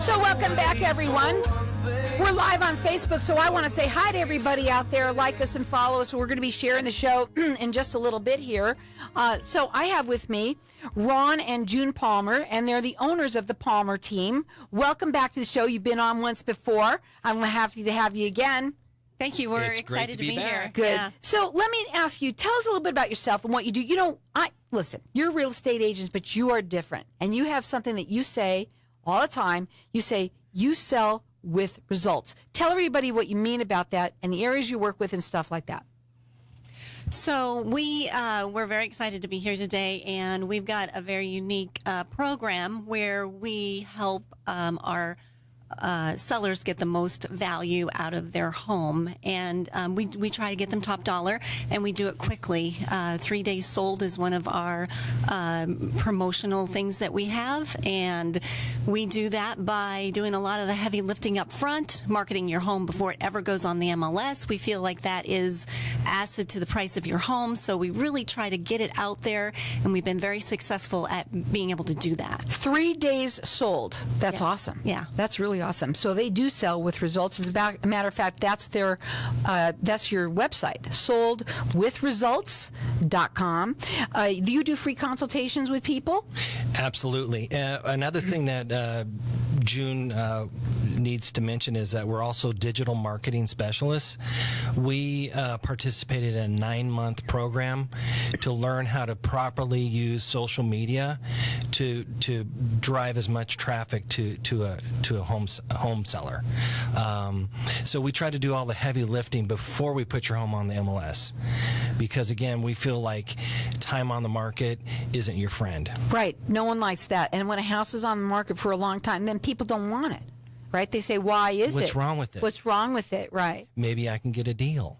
So welcome back, everyone. We're live on Facebook, so I want to say hi to everybody out there. Like us and follow us. We're going to be sharing the show in just a little bit here. So I have with me Ron and June Palmer, and they're the owners of the Palmer team. Welcome back to the show. You've been on once before. I'm happy to have you again. Thank you. We're It's excited great to be here. back. Good. Yeah. So let me ask you, tell us a little bit about yourself and what you do. You know, listen, you're real estate agents, but you are different. And you have something that you say all the time. You say you sell with results. Tell everybody what you mean about that and the areas you work with and stuff like that. So we're very excited to be here today, and we've got a very unique program where we help our sellers get the most value out of their home, and we try to get them top dollar, and we do it quickly. 3 days sold is one of our promotional things that we have, and we do that by doing a lot of the heavy lifting up front, marketing your home before it ever goes on the MLS. We feel like that is acid to the price of your home, so we really try to get it out there, and we've been very successful at being able to do that. 3 days sold. That's awesome. Yeah. That's really awesome. So they do sell with results. As a matter of fact, that's their that's your website, soldwithresults.com. Do you do free consultations with people? Absolutely. Another thing that June needs to mention is that we're also digital marketing specialists. We participated in a 9-month program to learn how to properly use social media to drive as much traffic to a home seller. So we try to do all the heavy lifting before we put your home on the MLS, because again, we feel like time on the market isn't your friend. Right. No one likes that. And when a house is on the market for a long time, then people don't want it. Right? They say, why is it? What's wrong with it? What's wrong with it? Right. Maybe I can get a deal.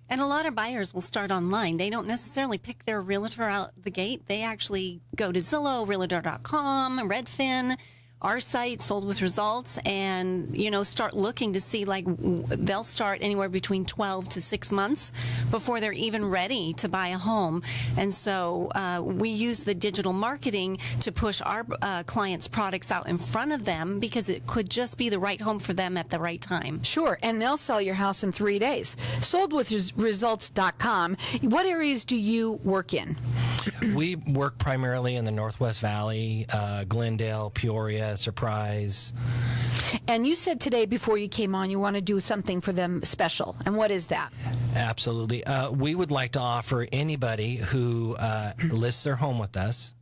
And a lot of buyers will start online. They don't necessarily pick their realtor out the gate. They actually go to Zillow, Realtor.com, Redfin, our site, Sold with Results, and, start looking to see, they'll start anywhere between 12 to 6 months before they're even ready to buy a home. And so we use the digital marketing to push our clients' products out in front of them, because it could just be the right home for them at the right time. Sure. And they'll sell your house in 3 days. Soldwithresults.com. What areas do you work in? We work primarily in the Northwest Valley, Glendale, Peoria, Surprise. And you said today before you came on you want to do something for them special. And what is that? Absolutely. We would like to offer anybody who lists their home with us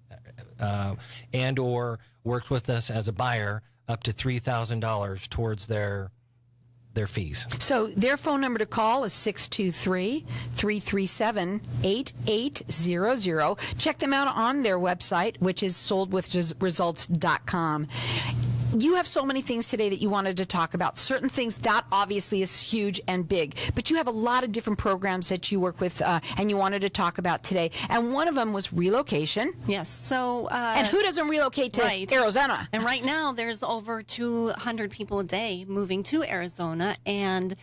and or works with us as a buyer up to $3,000 towards their fees. So their phone number to call is 623-337-8800. Check them out on their website, which is soldwithresults.com. You have so many things today that you wanted to talk about. Certain things, that obviously is huge and big. But you have a lot of different programs that you work with and you wanted to talk about today. And one of them was relocation. Yes. So, and who doesn't relocate to Arizona? And right now, there's over 200 people a day moving to Arizona. And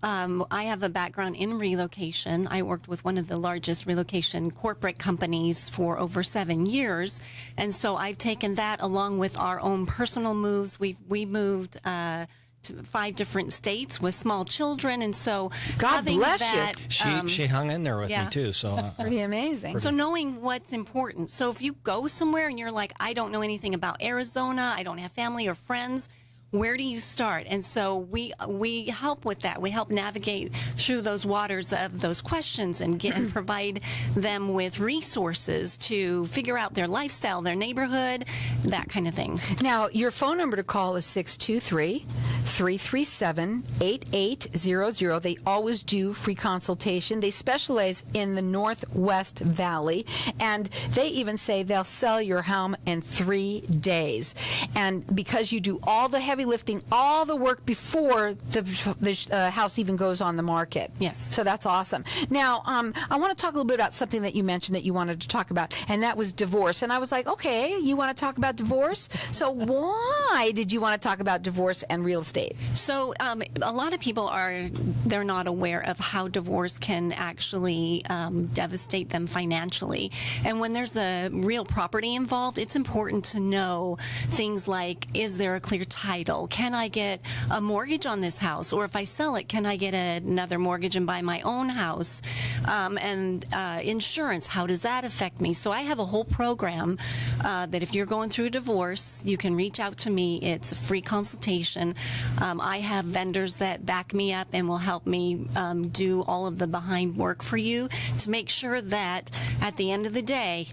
I have a background in relocation. I worked with one of the largest relocation corporate companies for over 7 years. And so I've taken that along with our own personal moves. We moved to 5 different states with small children. And so God bless that, you. She hung in there with me too. So pretty amazing. So knowing what's important. So if you go somewhere and you're like, I don't know anything about Arizona, I don't have family or friends, where do you start? And so we help with that. We help navigate through those waters of those questions and provide them with resources to figure out their lifestyle, their neighborhood, that kind of thing. Now, your phone number to call is 623-337-8800. They always do free consultation. They specialize in the Northwest Valley, and they even say they'll sell your home in 3 days. And because you do all the heavy lifting, all the work before the house even goes on the market. Yes. So that's awesome. Now, I want to talk a little bit about something that you mentioned that you wanted to talk about, and that was divorce. And I was like, okay, you want to talk about divorce? So why did you want to talk about divorce and real estate? estate? So a lot of people they're not aware of how divorce can actually devastate them financially. And when there's a real property involved, it's important to know things like, is there a clear title? Can I get a mortgage on this house? Or if I sell it, can I get another mortgage and buy my own house? And insurance, how does that affect me? So I have a whole program that if you're going through a divorce, you can reach out to me. It's a free consultation. I have vendors that back me up and will help me do all of the behind work for you to make sure that at the end of the day,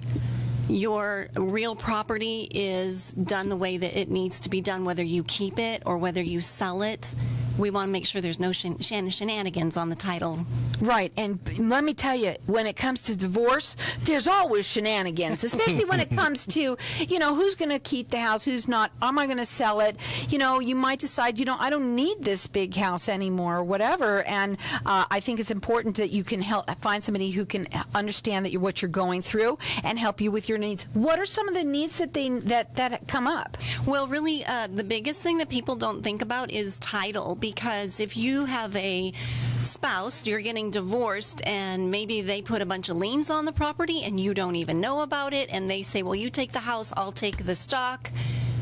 your real property is done the way that it needs to be done, whether you keep it or whether you sell it. We want to make sure there's no shenanigans on the title. Right, and let me tell you, when it comes to divorce, there's always shenanigans, especially when it comes to, who's going to keep the house, who's not, am I going to sell it? You might decide, I don't need this big house anymore or whatever, and I think it's important that you can find somebody who can understand what you're going through and help you with your needs. What are some of the needs that come up? Well, really, the biggest thing that people don't think about is title, because if you have a spouse, you're getting divorced, and maybe they put a bunch of liens on the property and you don't even know about it, and they say, well, you take the house, I'll take the stock.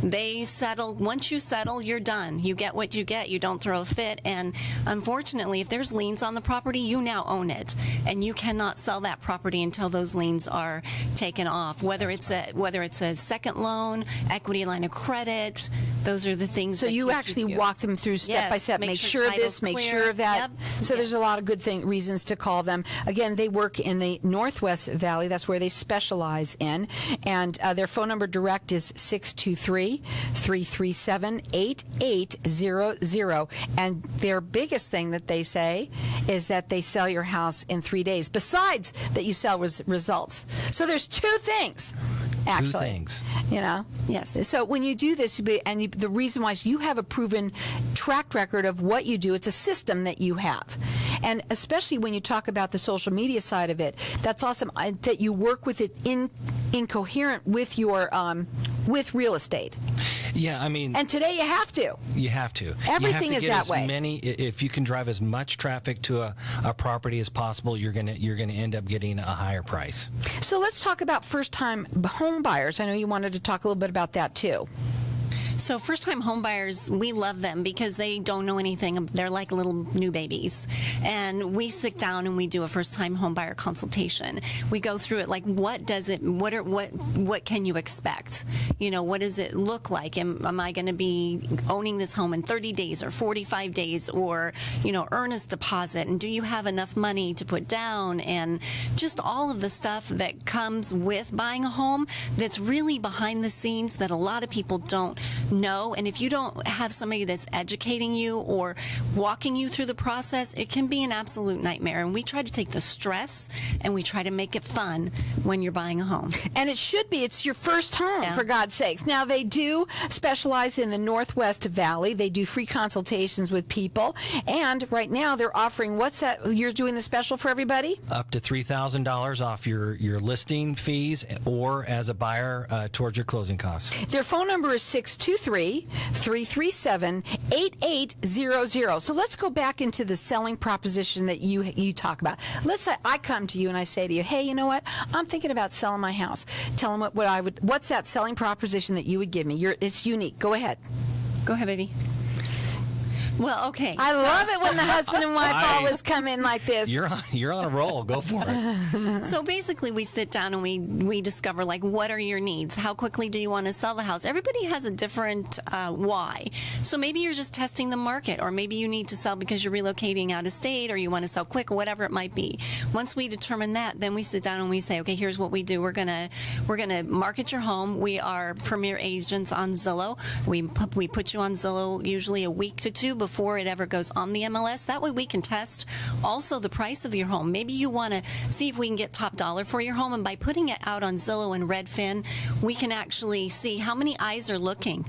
They settle. Once you settle, you're done. You get what you get. You don't throw a fit. And unfortunately, if there's liens on the property, you now own it, and you cannot sell that property until those liens are taken off. Whether it's a second loan, equity line of credit, those are the things. So you actually walk them through step by step. Make sure of this. Make sure of that. Yep. So there's a lot of good reasons to call them. Again, they work in the Northwest Valley. That's where they specialize in, and their phone number direct is 623-337-8800. And their biggest thing that they say is that they sell your house in 3 days, besides that you sell results. So there's two things. Actually, two things. Yes. So when you do this, the reason why is you have a proven track record of what you do. It's a system that you have. And especially when you talk about the social media side of it, that's awesome that you work with it incoherent with your with real estate. Yeah, I mean, and today you have to. You have to. Everything you have to is that way. If you can drive as much traffic to a property as possible, you're gonna end up getting a higher price. So let's talk about first-time home buyers. I know you wanted to talk a little bit about that too. So first-time home buyers, we love them because they don't know anything. They're like little new babies. And we sit down and we do a first-time home buyer consultation. We go through it like, what can you expect? What does it look like? Am I going to be owning this home in 30 days or 45 days, or, earnest deposit? And do you have enough money to put down? And just all of the stuff that comes with buying a home that's really behind the scenes that a lot of people don't know. And if you don't have somebody that's educating you or walking you through the process, it can be an absolute nightmare. And we try to take the stress and we try to make it fun when you're buying a home. And it should be. It's your first home, for God's sakes. Now, they do specialize in the Northwest Valley. They do free consultations with people. And right now they're offering, what's that? You're doing the special for everybody? Up to $3,000 off your listing fees, or as a buyer towards your closing costs. Their phone number is 623-337-8800. So let's go back into the selling proposition that you talk about. Let's say I come to you and I say to you, hey, you know what? I'm thinking about selling my house. Tell them what's that selling proposition that you would give me? It's unique. Go ahead. Go ahead, baby. Well, okay. I love it when the husband and wife always come in like this. You're on a roll. Go for it. So basically, we sit down and we discover, like, what are your needs? How quickly do you want to sell the house? Everybody has a different why. So maybe you're just testing the market, or maybe you need to sell because you're relocating out of state, or you want to sell quick, or whatever it might be. Once we determine that, then we sit down and we say, okay, here's what we do. We're gonna market your home. We are premier agents on Zillow. We put you on Zillow usually a week to two before it ever goes on the MLS. That way we can test also the price of your home. Maybe you want to see if we can get top dollar for your home, and by putting it out on Zillow and Redfin, we can actually see how many eyes are looking.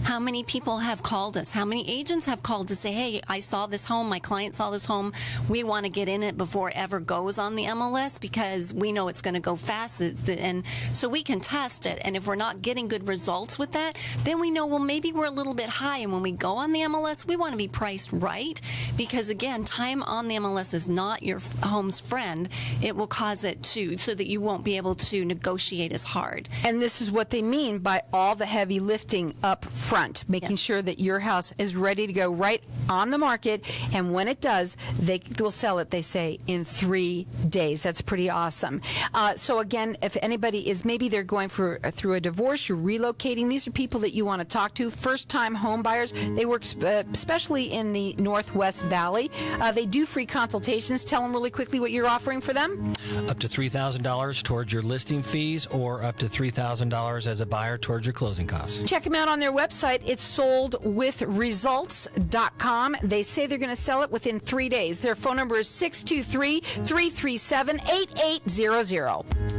How many people have called us? How many agents have called to say, hey, I saw this home, my client saw this home, we want to get in it before it ever goes on the MLS because we know it's going to go fast. And so we can test it. And if we're not getting good results with that, then we know, well, maybe we're a little bit high. And when we go on the MLS, we want to be priced right because, again, time on the MLS is not your home's friend. It will cause it to, so that you won't be able to negotiate as hard. And this is what they mean by all the heavy lifting up front, making sure that your house is ready to go right on the market. And when it does, they will sell it, they say, in 3 days. That's pretty awesome. So again, if anybody is, maybe they're going through a divorce, you're relocating, these are people that you want to talk to, first-time home buyers. They work especially in the Northwest Valley. They do free consultations. Tell them really quickly what you're offering for them. Up to $3,000 towards your listing fees or up to $3,000 as a buyer towards your closing costs. Check them out on their website. It's soldwithresults.com. They say they're going to sell it within 3 days. Their phone number is 623-337-8800.